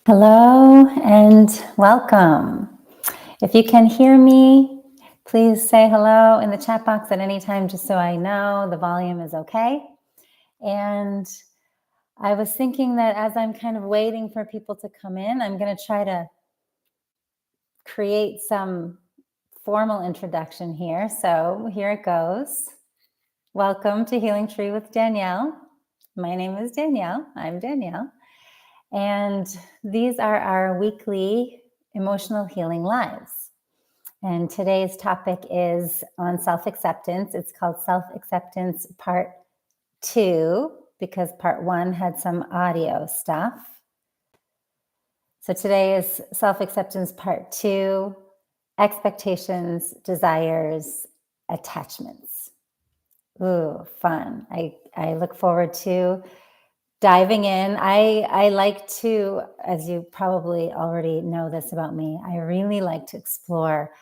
Hello and welcome. If you can hear me, please say hello in the chat box at any time, just so I know the volume is okay. And I was thinking that as I'm kind of waiting for people to come in, I'm going to try to create some formal introduction here. So here it goes. Welcome to Healing Tree with Danielle. My name is Danielle. I'm Danielle. And these are our weekly emotional healing lives. And today's topic is on self-acceptance. It's called Self-Acceptance Part 2 because Part 1 had some audio stuff. So today is Self-Acceptance Part 2, Expectations, Desires, Attachments. Ooh, fun. I look forward to diving in. I like to, as you probably already know this about me, I really like to explore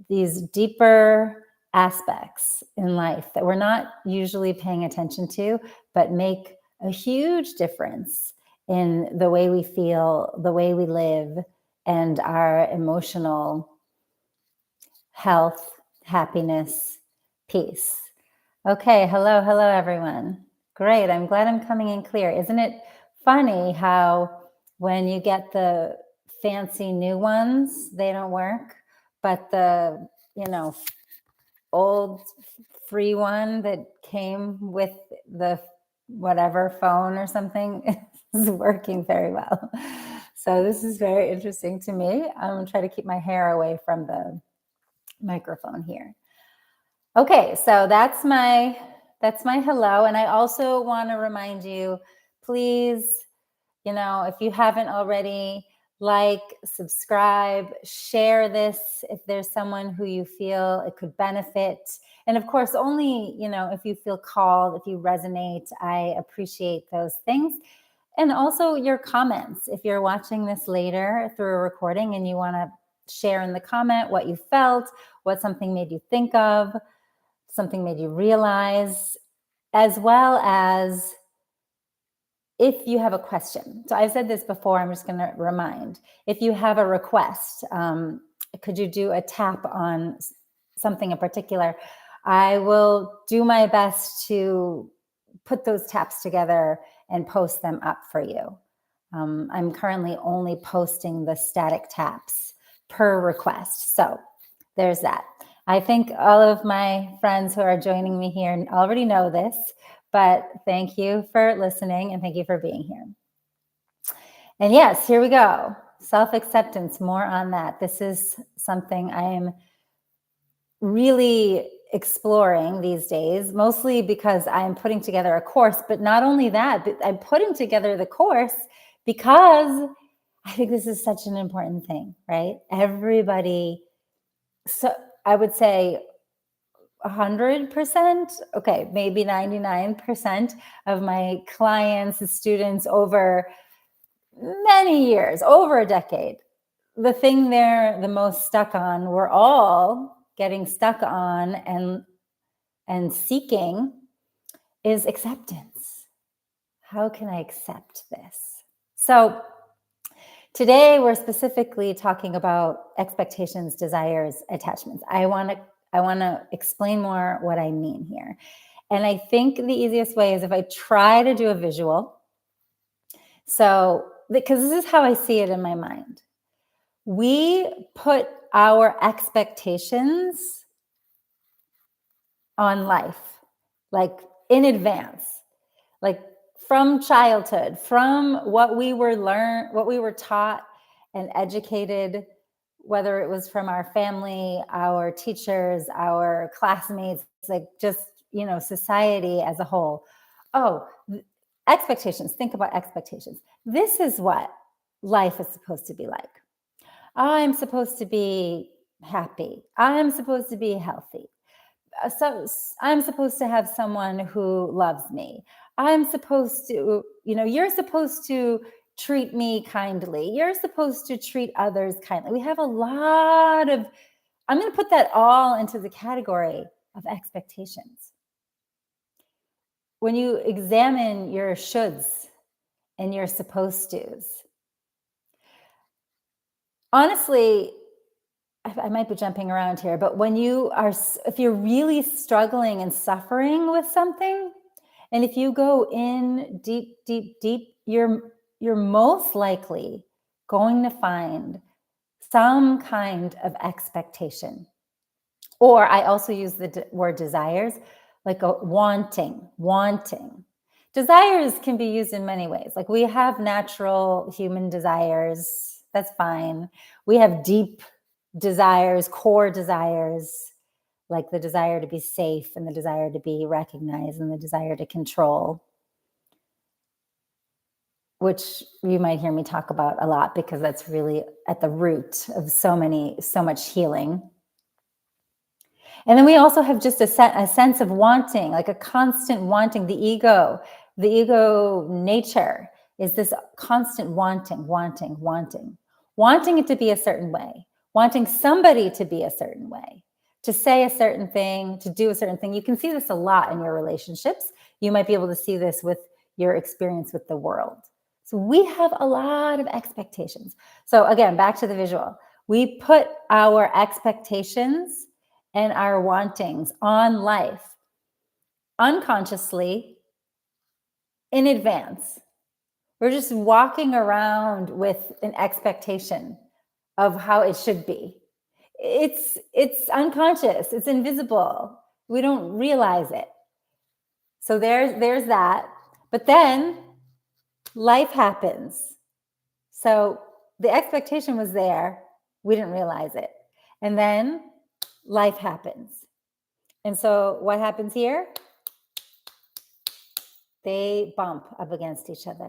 these deeper aspects in life that we're not usually paying attention to, but make a huge difference in the way we feel, the way we live, and our emotional health, happiness, peace. Okay, hello, everyone. Great, I'm glad I'm coming in clear. Isn't it funny how when you get the fancy new ones, they don't work, but the, old free one that came with the whatever phone or something is working very well. So this is very interesting to me. I'm gonna try to keep my hair away from the microphone here. Okay, so that's my hello. And I also want to remind you, please, if you haven't already, like, subscribe, share this if there's someone who you feel it could benefit. And of course, only, if you feel called, if you resonate, I appreciate those things. And also your comments. If you're watching this later through a recording and you want to share in the comment what you felt, what something made you think of, something made you realize, as well as if you have a question. So I've said this before, I'm just going to remind. If you have a request, could you do a tap on something in particular? I will do my best to put those taps together and post them up for you. I'm currently only posting the static taps per request. So there's that. I think all of my friends who are joining me here already know this, but thank you for listening and thank you for being here. And yes, here we go. Self-acceptance, more on that. This is something I am really exploring these days, mostly because I'm putting together a course, but not only that, but I'm putting together the course because I think this is such an important thing, right? Everybody, so I would say 100%, okay, maybe 99% of my clients, students over many years, over a decade, the thing they're the most stuck on, we're all getting stuck on and seeking, is acceptance. How can I accept this? So today we're specifically talking about expectations, desires, attachments. I want to explain more what I mean here. And I think the easiest way is if I try to do a visual. So, because this is how I see it in my mind. We put our expectations on life, like in advance, like from childhood, from what we were taught and educated, whether it was from our family, our teachers, our classmates, like just, society as a whole. Oh, expectations. Think about expectations. This is what life is supposed to be like. I'm supposed to be happy. I'm supposed to be healthy. So I'm supposed to have someone who loves me. I'm supposed to, you're supposed to treat me kindly. You're supposed to treat others kindly. We have a lot of, I'm going to put that all into the category of expectations. When you examine your shoulds and your supposed tos, honestly, I might be jumping around here, but when if you're really struggling and suffering with something, and if you go in deep, deep, deep, you're most likely going to find some kind of expectation. Or I also use the word desires, like a wanting. Desires can be used in many ways. Like we have natural human desires. That's fine. We have deep desires, core desires, like the desire to be safe and the desire to be recognized and the desire to control, which you might hear me talk about a lot because that's really at the root of so much healing. And then we also have just a sense of wanting, like a constant wanting. The ego nature is this constant wanting it to be a certain way, wanting somebody to be a certain way, to say a certain thing, to do a certain thing. You can see this a lot in your relationships. You might be able to see this with your experience with the world. So we have a lot of expectations. So again, back to the visual. We put our expectations and our wantings on life unconsciously in advance. We're just walking around with an expectation of how it should be. It's unconscious, it's invisible. We don't realize it. So there's that. But then life happens. So the expectation was there, we didn't realize it. And then life happens. And so what happens here? They bump up against each other.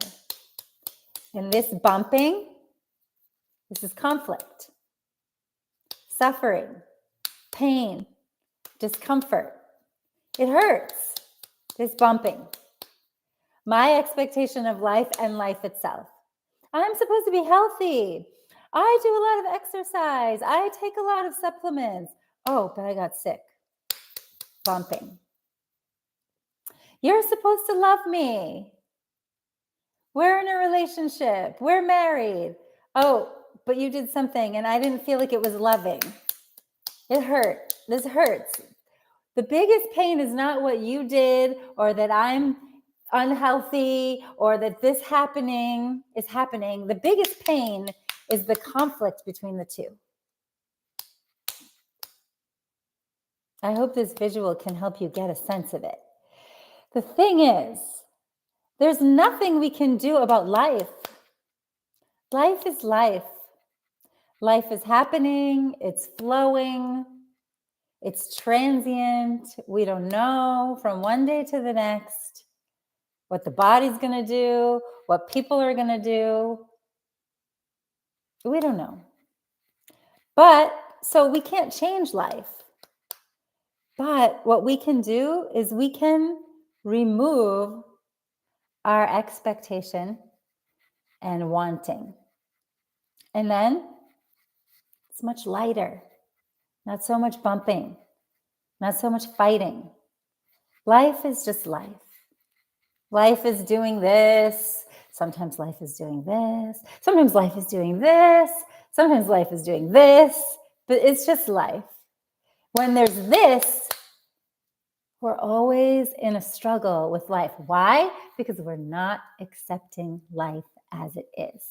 And this bumping, this is conflict, suffering, pain, discomfort. It hurts, this bumping. My expectation of life and life itself. I'm supposed to be healthy. I do a lot of exercise. I take a lot of supplements. Oh, but I got sick. Bumping. You're supposed to love me. We're in a relationship. We're married. Oh, but you did something and I didn't feel like it was loving. It hurt. This hurts. The biggest pain is not what you did or that I'm unhealthy or that this is happening. The biggest pain is the conflict between the two. I hope this visual can help you get a sense of it. The thing is, there's nothing we can do about life. Life is life. Life is happening. It's flowing. It's transient. We don't know from one day to the next what the body's going to do, what people are going to do. We don't know. But so we can't change life. But what we can do is we can remove our expectation and wanting. And then it's much lighter, not so much bumping, not so much fighting. Life is just life. Life is doing this. Sometimes life is doing this. Sometimes life is doing this. Sometimes life is doing this. But it's just life. When there's this, we're always in a struggle with life. Why? Because we're not accepting life as it is.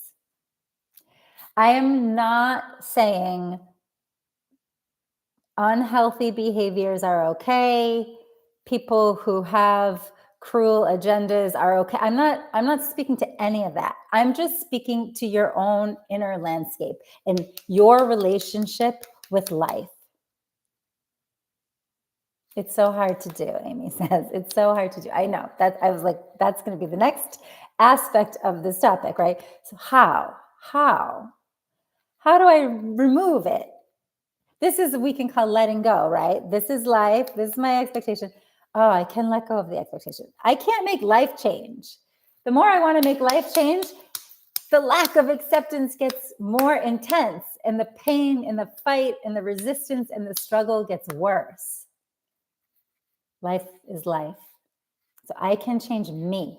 I am not saying unhealthy behaviors are okay. People who have cruel agendas are okay. I'm not speaking to any of that. I'm just speaking to your own inner landscape and your relationship with life. It's so hard to do, Amy says. It's so hard to do. I know that. I was like, that's going to be the next aspect of this topic, right? So how do I remove it? This is what we can call letting go, right? This is life. This is my expectation. Oh, I can let go of the expectation. I can't make life change. The more I want to make life change, the lack of acceptance gets more intense, and the pain and the fight and the resistance and the struggle gets worse. Life is life. So I can change me.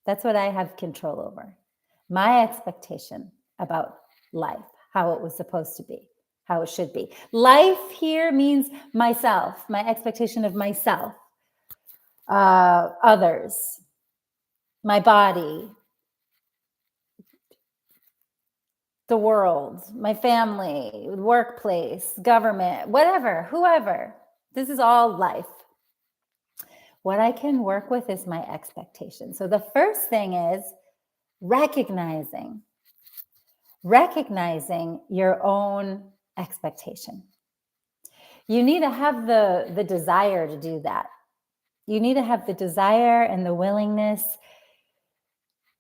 That's what I have control over. My expectation about life, how it was supposed to be, how it should be. Life here means myself, my expectation of myself, others, my body, the world, my family, workplace, government, whatever, whoever. This is all life. What I can work with is my expectation. So the first thing is recognizing your own expectation. You need to have the desire to do that. You need to have the desire and the willingness.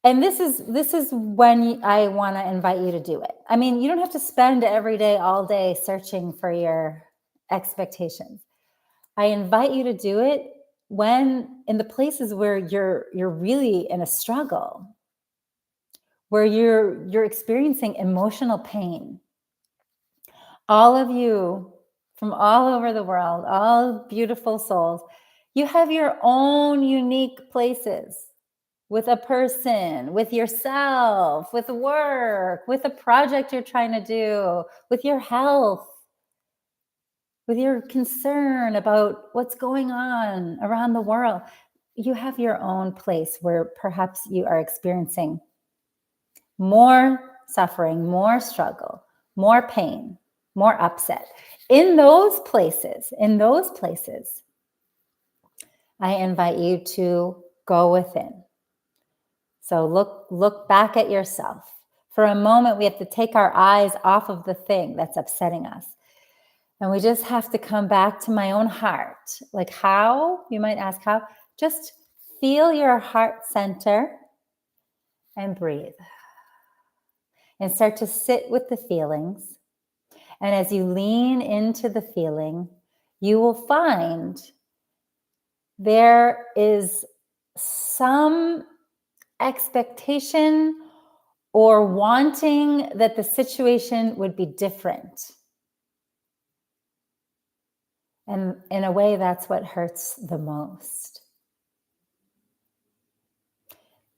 And this is when I want to invite you to do it. I mean, you don't have to spend every day, all day searching for your expectations. I invite you to do it when in the places where you're really in a struggle, where you're experiencing emotional pain. All of you from all over the world, all beautiful souls, you have your own unique places with a person, with yourself, with work, with a project you're trying to do, with your health, with your concern about what's going on around the world. You have your own place where perhaps you are experiencing more suffering, more struggle, more pain, more upset. In those places, I invite you to go within. So look back at yourself. For a moment, we have to take our eyes off of the thing that's upsetting us. And we just have to come back to my own heart. Like how? You might ask how? Just feel your heart center and breathe. And start to sit with the feelings. And as you lean into the feeling, you will find there is some expectation or wanting that the situation would be different. And in a way, that's what hurts the most.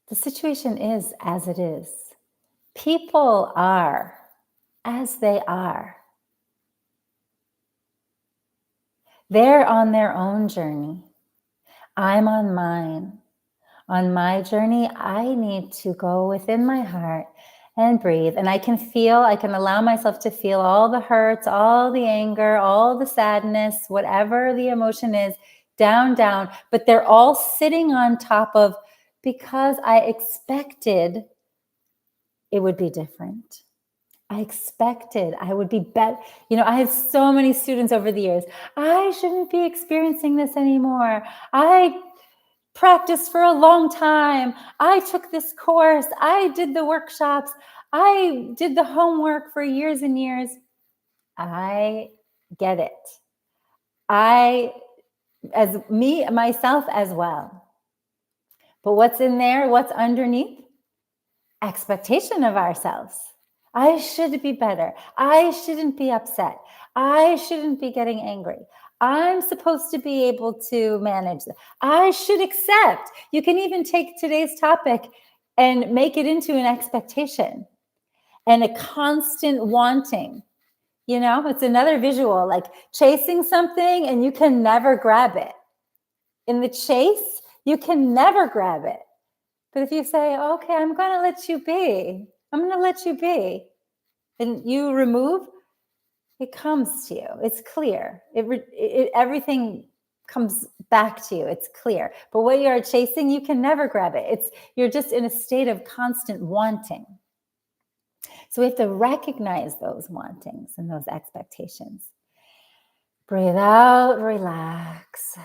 The situation is as it is. People are as they are. They're on their own journey. I'm on mine. On my journey, I need to go within my heart and breathe. And I can allow myself to feel all the hurts, all the anger, all the sadness, whatever the emotion is, down. But they're all sitting on top of, because I expected it would be different. I expected I would be better. I have so many students over the years. I shouldn't be experiencing this anymore. I practiced for a long time. I took this course. I did the workshops. I did the homework for years and years. I get it. Myself as well. But what's in there? What's underneath? Expectation of ourselves. I should be better. I shouldn't be upset. I shouldn't be getting angry. I'm supposed to be able to manage that. I should accept. You can even take today's topic and make it into an expectation and a constant wanting. It's another visual, like chasing something and you can never grab it. In the chase, you can never grab it. But if you say, okay, I'm going to let you be. I'm going to let you be. And you remove, it comes to you. It's clear. Everything comes back to you. It's clear. But what you are chasing, you can never grab it. You're just in a state of constant wanting. So we have to recognize those wantings and those expectations. Breathe out, relax.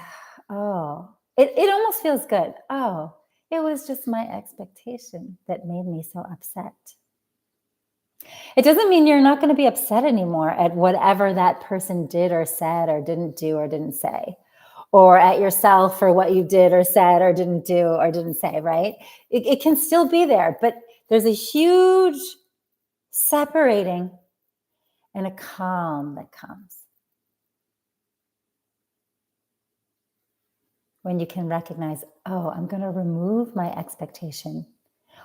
Oh, it almost feels good. Oh, it was just my expectation that made me so upset. It doesn't mean you're not going to be upset anymore at whatever that person did or said or didn't do or didn't say, or at yourself for what you did or said or didn't do or didn't say, right? It can still be there, but there's a huge separating and a calm that comes when you can recognize, oh, I'm going to remove my expectation,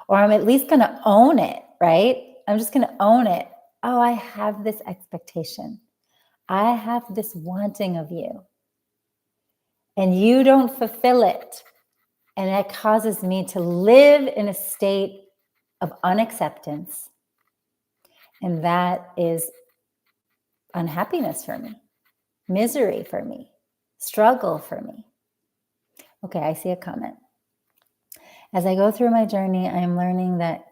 or I'm at least going to own it, right? I'm just going to own it. oh, I have this expectation. I have this wanting of you. And you don't fulfill it. And it causes me to live in a state of unacceptance. And that is unhappiness for me, misery for me, struggle for me. Okay, I see a comment. As I go through my journey, I'm learning that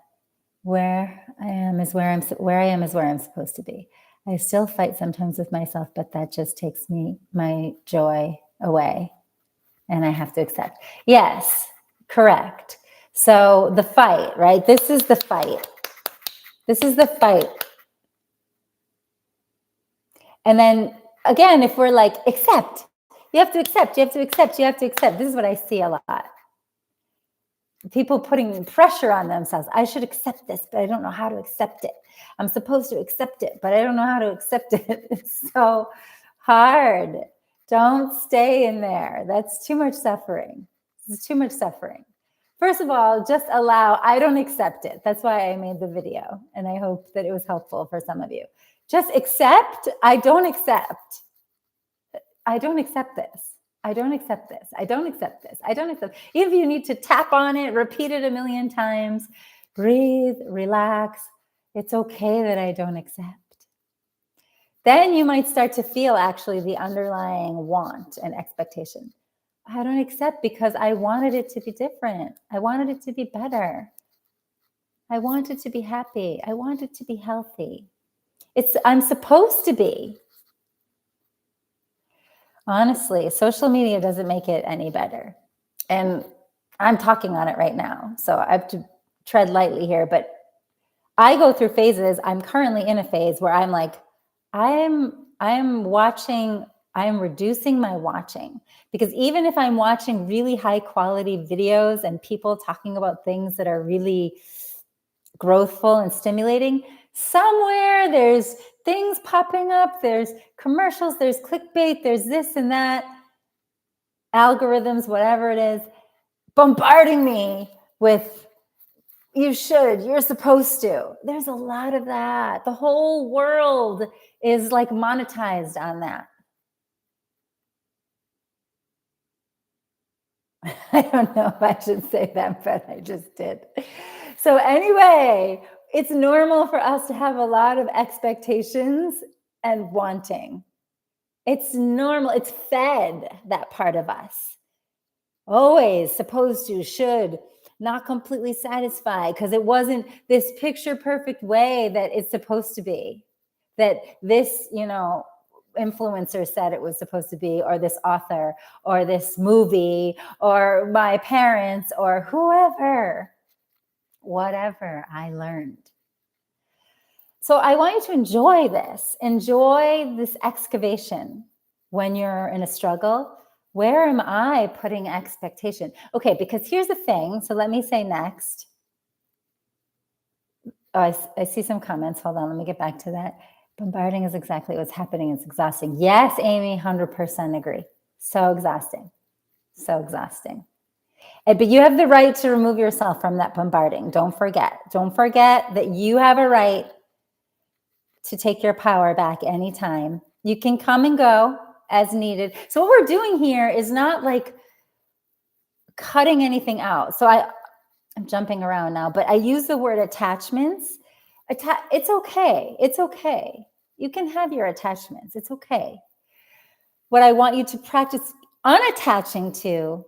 where I am is where I'm supposed to be. I still fight sometimes with myself, but that just takes my joy away, and I have to accept. Yes, correct. So the fight, right? This is the fight. This is the fight. And then again, if we're like, accept, you have to accept, you have to accept, you have to accept. This is what I see a lot. People putting pressure on themselves. I should accept this, but I don't know how to accept it. I'm supposed to accept it, but I don't know how to accept it. It's so hard. Don't stay in there. That's too much suffering. It's too much suffering. First of all, just allow, I don't accept it. That's why I made the video. And I hope that it was helpful for some of you. Just accept, I don't accept. I don't accept this. I don't accept this. I don't accept this. I don't accept. Even if you need to tap on it, repeat it a million times, breathe, relax. It's okay that I don't accept. Then you might start to feel actually the underlying want and expectation. I don't accept because I wanted it to be different. I wanted it to be better. I wanted to be happy. I wanted to be healthy. I'm supposed to be. Honestly, social media doesn't make it any better. And I'm talking on it right now, so I have to tread lightly here, but I go through phases. I'm currently in a phase where I'm like, I'm reducing my watching, because even if I'm watching really high quality videos and people talking about things that are really growthful and stimulating, somewhere there's things popping up, there's commercials, there's clickbait, there's this and that, algorithms, whatever it is, bombarding me with, you should, you're supposed to. There's a lot of that. The whole world is like monetized on that. I don't know if I should say that, but I just did. So anyway, it's normal for us to have a lot of expectations and wanting. It's normal. It's fed, that part of us. Always supposed to, should, not completely satisfied because it wasn't this picture perfect way that it's supposed to be, that this, influencer said it was supposed to be, or this author, or this movie, or my parents, or whoever, whatever I learned. So I want you to enjoy this excavation when you're in a struggle. Where am I putting expectation? Okay, because here's the thing. So let me say next. Oh, I see some comments. Hold on, let me get back to that. Bombarding is exactly what's happening. It's exhausting. Yes, Amy, 100% agree. So exhausting. So exhausting. But you have the right to remove yourself from that bombarding. Don't forget. Don't forget that you have a right to take your power back anytime. You can come and go as needed. So what we're doing here is not like cutting anything out. So I'm jumping around now, but I use the word attachments. It's okay. It's okay. You can have your attachments. It's okay. What I want you to practice unattaching to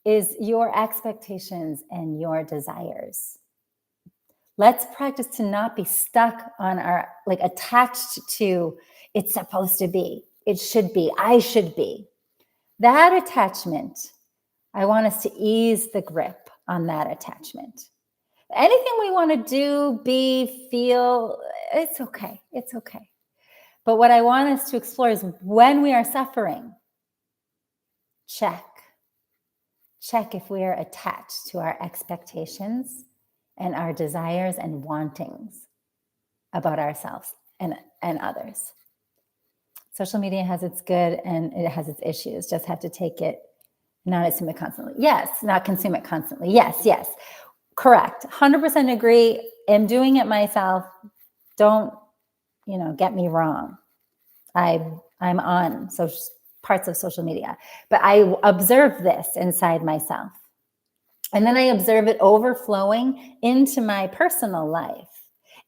is your expectations and your desires. Let's practice to not be stuck on attached to it's supposed to be, it should be, I should be. That attachment, I want us to ease the grip on that attachment. Anything we want to do, be, feel, it's okay. It's okay. But what I want us to explore is when we are suffering, check if we are attached to our expectations and our desires and wantings about ourselves and others. Social media has its good and it has its issues. Just have to take it, not consume it constantly. Yes, not consume it constantly. Yes. Correct. 100% agree. Am doing it myself. Don't get me wrong. I'm on parts of social media, but I observe this inside myself. And then I observe it overflowing into my personal life.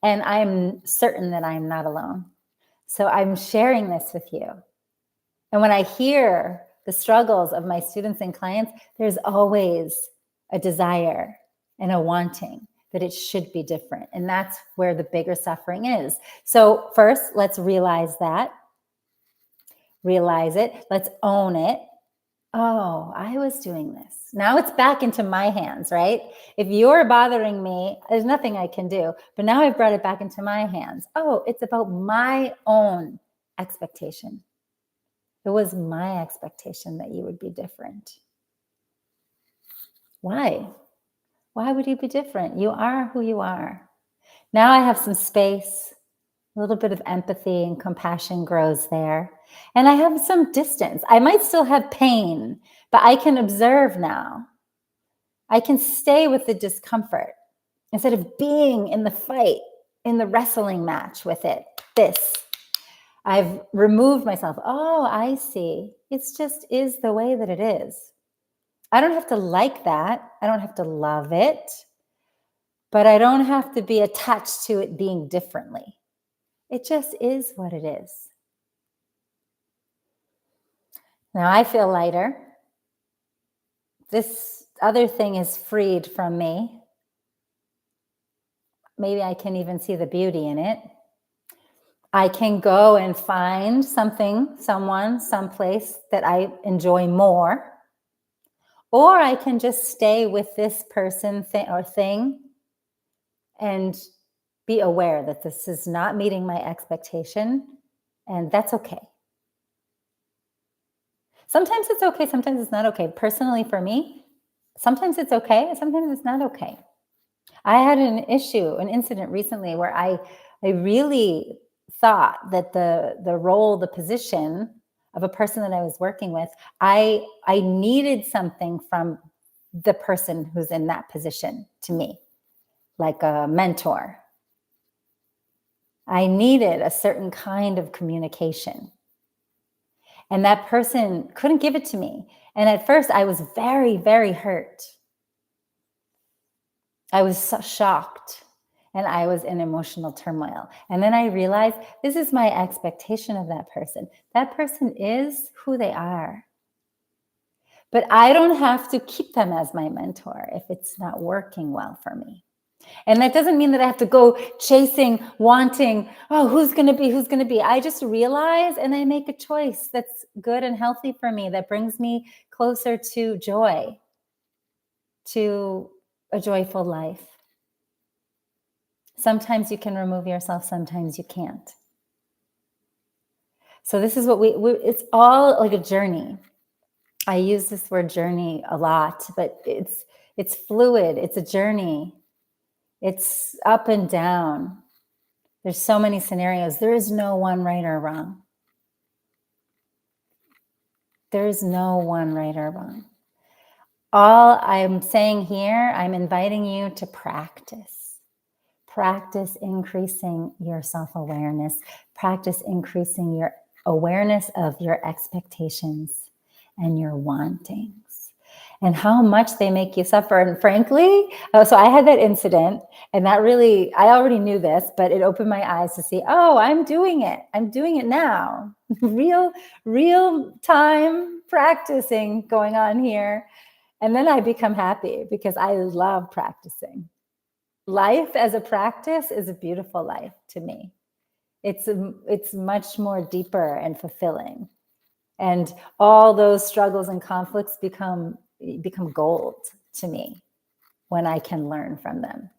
And I'm certain that I'm not alone. So I'm sharing this with you. And when I hear the struggles of my students and clients, there's always a desire and a wanting that it should be different. And that's where the bigger suffering is. So first, let's realize that. Realize it. Let's own it. Oh, I was doing this. Now it's back into my hands, right? If you're bothering me, there's nothing I can do. But now I've brought it back into my hands. Oh, it's about my own expectation. It was my expectation that you would be different. Why? Why would you be different? You are who you are. Now I have some space. A little bit of empathy and compassion grows there. And I have some distance. I might still have pain, but I can observe now. I can stay with the discomfort instead of being in the fight, in the wrestling match with it. I've removed myself. Oh, I see. It's just is the way that it is. I don't have to like that. I don't have to love it, but I don't have to be attached to it being differently. It just is what it is. Now I feel lighter. This other thing is freed from me. Maybe I can even see the beauty in it. I can go and find something, someone, someplace that I enjoy more. Or I can just stay with this person or thing and be aware that this is not meeting my expectation, and that's okay. Sometimes it's okay, sometimes it's not okay. Personally, for me, sometimes it's okay, sometimes it's not okay. I had an incident recently where I really thought that the role, the position of a person that I was working with, I needed something from the person who's in that position to me, like a mentor. I needed a certain kind of communication. And that person couldn't give it to me. And at first I was very, very hurt. I was so shocked and I was in emotional turmoil. And then I realized this is my expectation of that person. That person is who they are. But I don't have to keep them as my mentor if it's not working well for me. And that doesn't mean that I have to go chasing, wanting, oh, who's going to be? I just realize and I make a choice that's good and healthy for me, that brings me closer to joy, to a joyful life. Sometimes you can remove yourself, sometimes you can't. So this is what it's all like a journey. I use this word journey a lot, but it's fluid. It's a journey. It's up and down. There's so many scenarios. There is no one right or wrong. There is no one right or wrong. All I'm saying here, I'm inviting you to practice. Practice increasing your self-awareness. Practice increasing your awareness of your expectations and your wantings and how much they make you suffer. And frankly, so I had that incident, and that really, I already knew this, but it opened my eyes to see, oh, I'm doing it. I'm doing it now. real time practicing going on here. And then I become happy because I love practicing. Life as a practice is a beautiful life to me. It's much more deeper and fulfilling. And all those struggles and conflicts become gold to me when I can learn from them.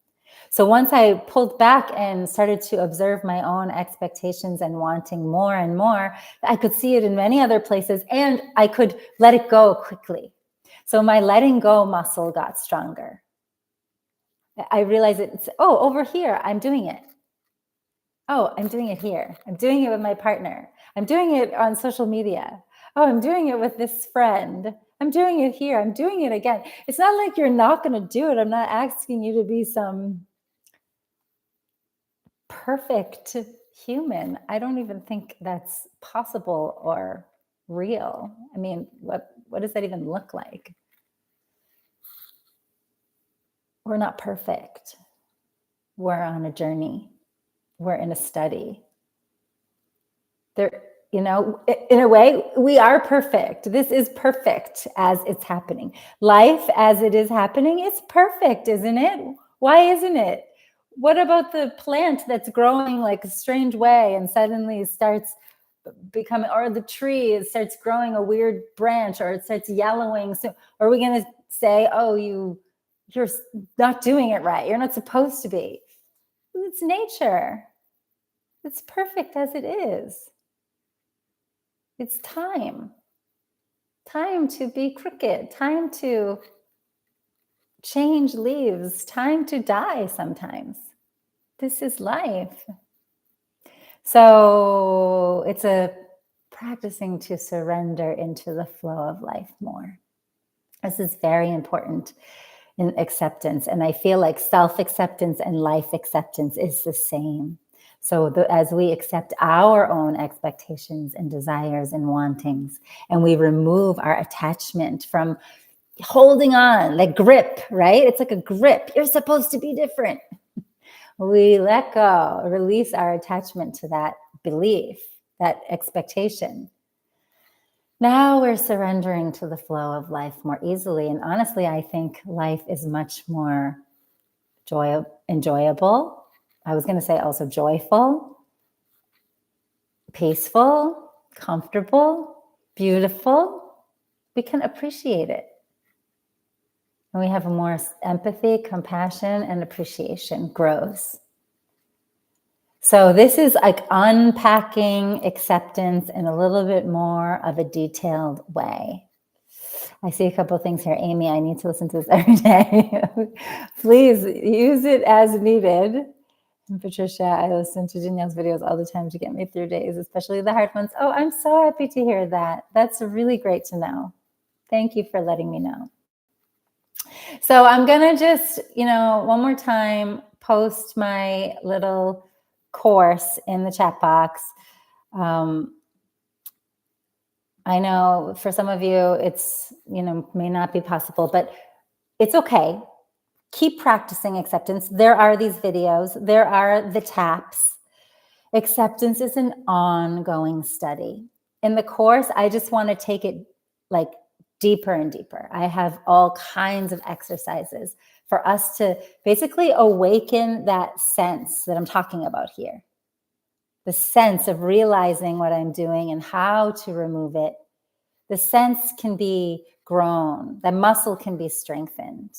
So once I pulled back and started to observe my own expectations and wanting more and more, I could see it in many other places, and I could let it go quickly. So my letting go muscle got stronger. I realized over here, I'm doing it. Oh, I'm doing it here. I'm doing it with my partner. I'm doing it on social media. Oh, I'm doing it with this friend. I'm doing it here. I'm doing it again. It's not like you're not going to do it. I'm not asking you to be some perfect human. I don't even think that's possible or real. I mean, what does that even look like? We're not perfect. We're on a journey. We're in a study. There, in a way, we are perfect. This is perfect as it's happening. Life as it is happening, it's perfect, isn't it? Why isn't it? What about the plant that's growing like a strange way and suddenly starts becoming, or the tree, it starts growing a weird branch, or it starts yellowing? So are we going to say, oh, you're not doing it right, you're not supposed to be? It's nature. It's perfect as it is. It's time to be crooked, time to change leaves, time to die sometimes. This is life. So it's a practicing to surrender into the flow of life more. This is very important in acceptance. And I feel like self-acceptance and life acceptance is the same. So as we accept our own expectations and desires and wantings, and we remove our attachment from holding on, like grip, right? It's like a grip. You're supposed to be different. We let go, release our attachment to that belief, that expectation. Now we're surrendering to the flow of life more easily. And honestly, I think life is much more enjoyable. I was going to say also joyful, peaceful, comfortable, beautiful. We can appreciate it. And we have more empathy, compassion, and appreciation grows. So this is like unpacking acceptance in a little bit more of a detailed way. I see a couple of things here. Amy, I need to listen to this every day. Please use it as needed. And Patricia, I listen to Danielle's videos all the time to get me through days, especially the hard ones. Oh, I'm so happy to hear that. That's really great to know. Thank you for letting me know. So I'm going to just, one more time, post my little course in the chat box. I know for some of you, it's, may not be possible, but it's okay. Keep practicing acceptance. There are these videos. There are the taps. Acceptance is an ongoing study. In the course, I just want to take it like deeper and deeper. I have all kinds of exercises for us to basically awaken that sense that I'm talking about here. The sense of realizing what I'm doing and how to remove it. The sense can be grown. The muscle can be strengthened.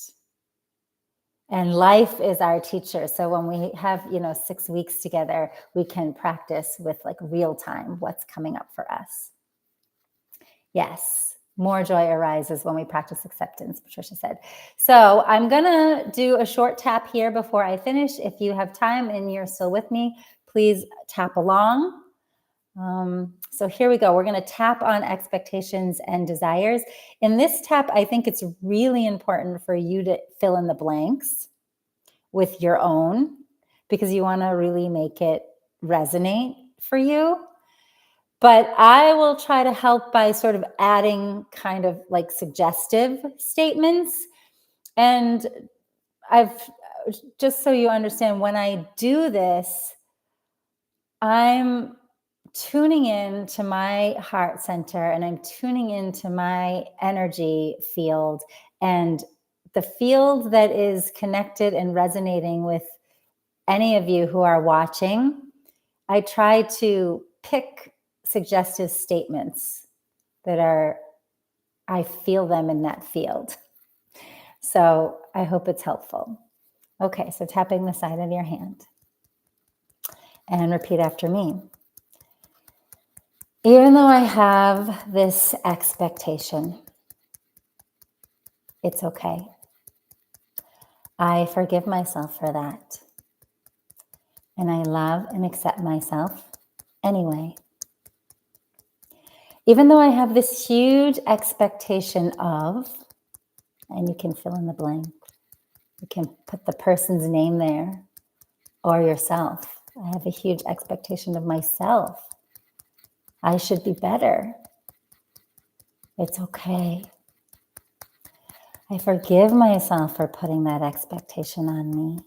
And life is our teacher. So when we have, 6 weeks together, we can practice with like real time what's coming up for us. Yes, more joy arises when we practice acceptance, Patricia said. So I'm going to do a short tap here before I finish. If you have time and you're still with me, please tap along. So here we go. We're going to tap on expectations and desires. In this tap, I think it's really important for you to fill in the blanks with your own, because you want to really make it resonate for you. But I will try to help by sort of adding kind of like suggestive statements. And just so you understand, when I do this, I'm tuning in to my heart center and I'm tuning into my energy field, and the field that is connected and resonating with any of you who are watching. I try to pick suggestive statements that I feel them in that field. So I hope it's helpful. Okay, so tapping the side of your hand and repeat after me. Even though I have this expectation, it's okay. I forgive myself for that. And I love and accept myself anyway. Even though I have this huge expectation of, and you can fill in the blank. You can put the person's name there or yourself. I have a huge expectation of myself. I should be better. It's okay. I forgive myself for putting that expectation on me.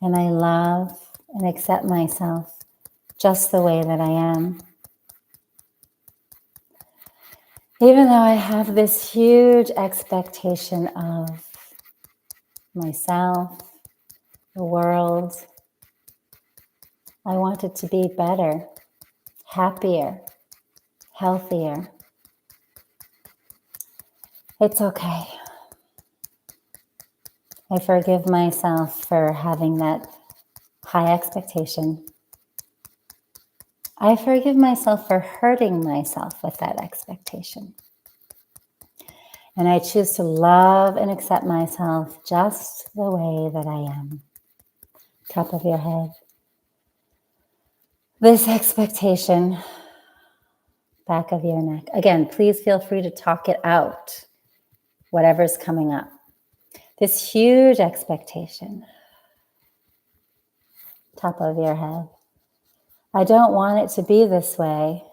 And I love and accept myself just the way that I am. Even though I have this huge expectation of myself, the world, I want it to be better, happier, healthier. It's okay. I forgive myself for having that high expectation. I forgive myself for hurting myself with that expectation. And I choose to love and accept myself just the way that I am. Top of your head. This expectation, back of your neck. Again, please feel free to talk it out, whatever's coming up. This huge expectation, top of your head. I don't want it to be this way.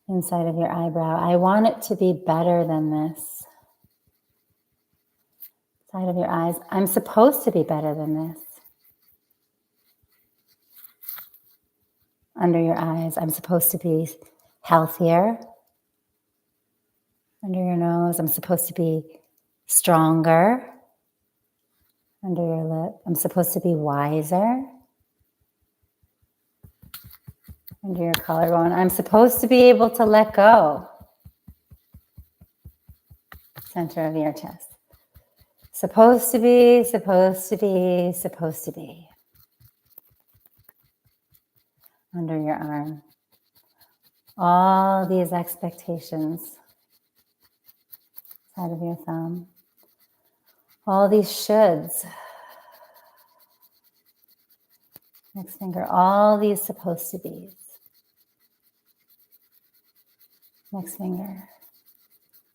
Inside of your eyebrow. I want it to be better than this. Side of your eyes. I'm supposed to be better than this. Under your eyes. I'm supposed to be healthier. Under your nose. I'm supposed to be stronger. Under your lip. I'm supposed to be wiser. Under your collarbone. I'm supposed to be able to let go. Center of your chest. Supposed to be, supposed to be, supposed to be. Under your arm. All these expectations. Side of your thumb. All these shoulds. Next finger. All these supposed to be's. Next finger.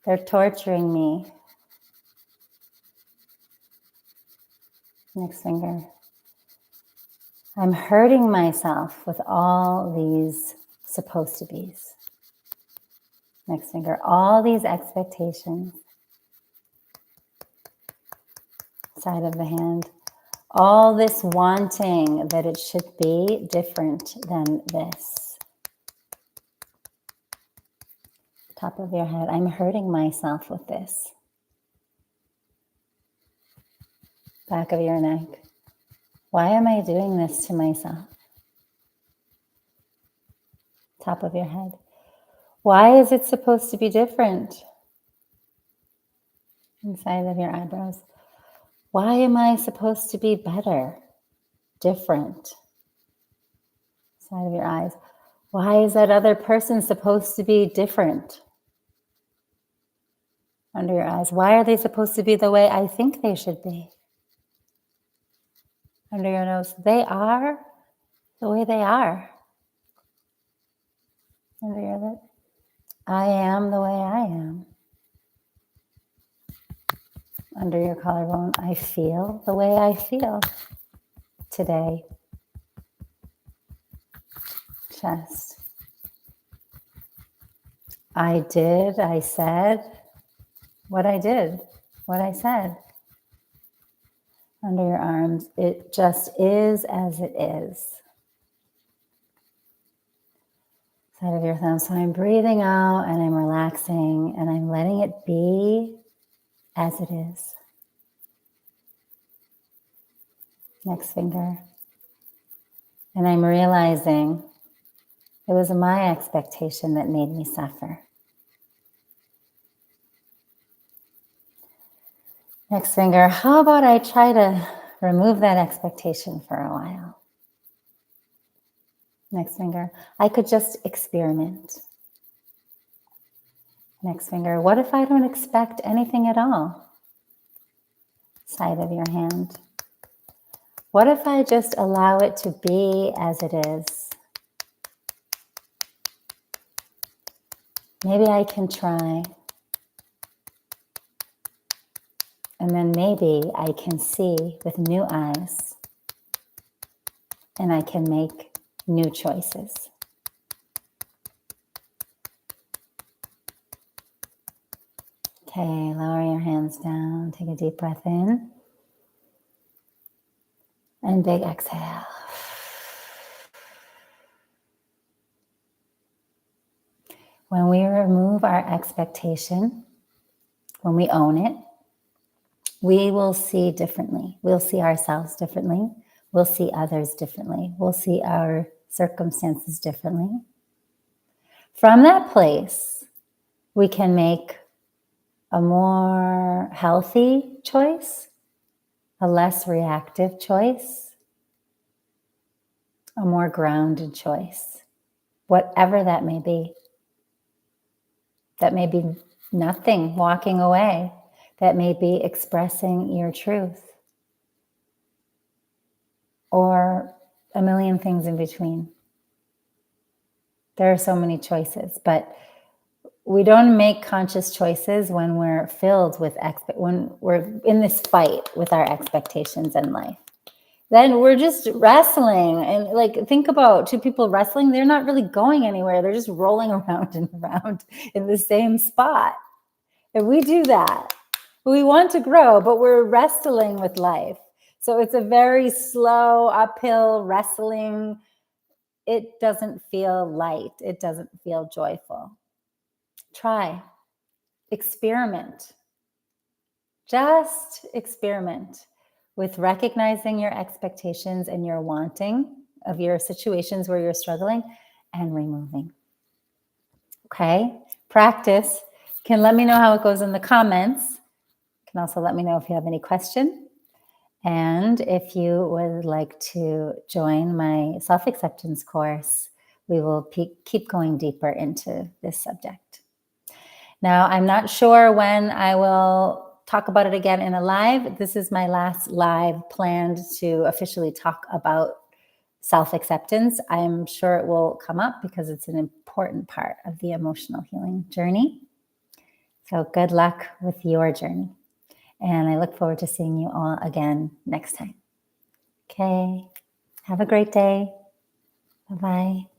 They're torturing me. Next finger. I'm hurting myself with all these supposed to be's. Next finger. All these expectations. Side of the hand. All this wanting that it should be different than this. Top of your head. I'm hurting myself with this. Back of your neck. Why am I doing this to myself? Top of your head. Why is it supposed to be different? Inside of your eyebrows. Why am I supposed to be better? Different? Side of your eyes. Why is that other person supposed to be different? Under your eyes. Why are they supposed to be the way I think they should be? Under your nose. They are the way they are. Under your lip. I am the way I am. Under your collarbone. I feel the way I feel today. Chest. I said what I did, what I said. Under your arms. It just is as it is. Side of your thumb. So I'm breathing out and I'm relaxing and I'm letting it be as it is. Next finger. And I'm realizing it was my expectation that made me suffer. Next finger. How about I try to remove that expectation for a while? Next finger. I could just experiment. Next finger. What if I don't expect anything at all? Side of your hand. What if I just allow it to be as it is? Maybe I can try. And then maybe I can see with new eyes and I can make new choices. Okay, lower your hands down. Take a deep breath in. And big exhale. When we remove our expectation, when we own it, we will see differently. We'll see ourselves differently. We'll see others differently. We'll see our circumstances differently. From that place, we can make a more healthy choice, a less reactive choice, a more grounded choice, whatever that may be. That may be nothing, walking away. That may be expressing your truth. Or a million things in between. There are so many choices, but we don't make conscious choices when we're filled with when we're in this fight with our expectations in life. Then we're just wrestling, and like, think about two people wrestling. They're not really going anywhere. They're just rolling around and around in the same spot. If we do that, we want to grow, but we're wrestling with life. So it's a very slow uphill wrestling. It doesn't feel light. It doesn't feel joyful. Try, experiment. Just experiment with recognizing your expectations and your wanting of your situations where you're struggling and removing. Okay? Practice. You can let me know how it goes in the comments. You can also let me know if you have any question. And if you would like to join my self-acceptance course, we will keep going deeper into this subject. Now, I'm not sure when I will talk about it again in a live. This is my last live planned to officially talk about self-acceptance. I'm sure it will come up because it's an important part of the emotional healing journey. So good luck with your journey. And I look forward to seeing you all again next time. Okay. Have a great day. Bye-bye.